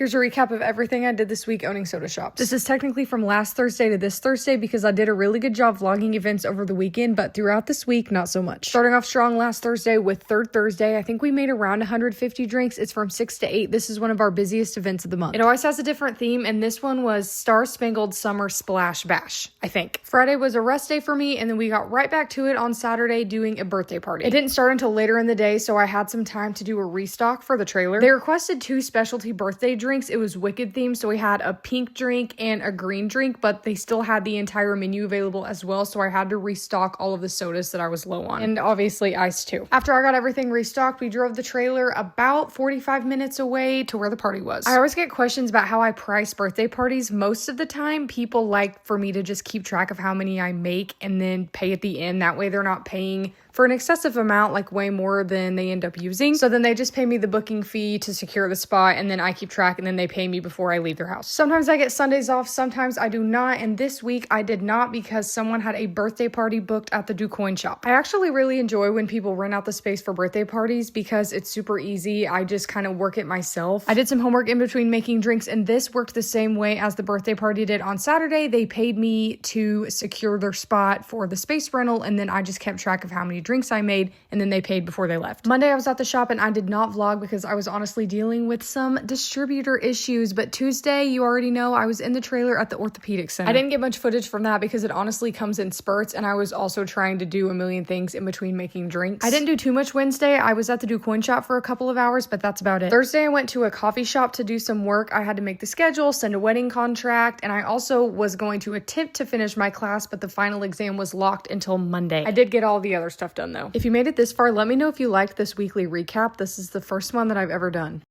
Here's a recap of everything I did this week owning soda shops. This is technically from last Thursday to this Thursday because I did a really good job vlogging events over the weekend, but throughout this week, not so much. Starting off strong last Thursday with Third Thursday, I think we made around 150 drinks. It's from 6 to 8. This is one of our busiest events of the month. It always has a different theme, and this one was Star Spangled Summer Splash Bash, I think. Friday was a rest day for me, and then we got right back to it on Saturday doing a birthday party. It didn't start until later in the day, so I had some time to do a restock for the trailer. They requested 2 specialty birthday drinks. It was Wicked themed, so we had a pink drink and a green drink, but they still had the entire menu available as well, so I had to restock all of the sodas that I was low on, and obviously ice too. After I got everything restocked, we drove the trailer about 45 minutes away to where the party was. I always get questions about how I price birthday parties. Most of the time, people like for me to just keep track of how many I make and then pay at the end. That way they're not paying for an excessive amount, like way more than they end up using. So then they just pay me the booking fee to secure the spot, and then I keep track, and then they pay me before I leave their house. Sometimes I get Sundays off, sometimes I do not, and this week I did not because someone had a birthday party booked at the Do Coin shop. I actually really enjoy when people rent out the space for birthday parties because it's super easy. I just kind of work it myself. I did some homework in between making drinks, and this worked the same way as the birthday party did on Saturday. They paid me to secure their spot for the space rental, and then I just kept track of how many drinks I made, and then they paid before they left. Monday I was at the shop and I did not vlog because I was honestly dealing with some distributor issues, but Tuesday, you already know, I was in the trailer at the orthopedic center. I didn't get much footage from that because it honestly comes in spurts, and I was also trying to do a million things in between making drinks. I didn't do too much Wednesday. I was at the Do Coin shop for a couple of hours, but that's about it. Thursday I went to a coffee shop to do some work. I had to make the schedule, send a wedding contract, and I also was going to attempt to finish my class, but the final exam was locked until Monday. I did get all the other stuff done though. If you made it this far, let me know if you liked this weekly recap. This is the first one that I've ever done.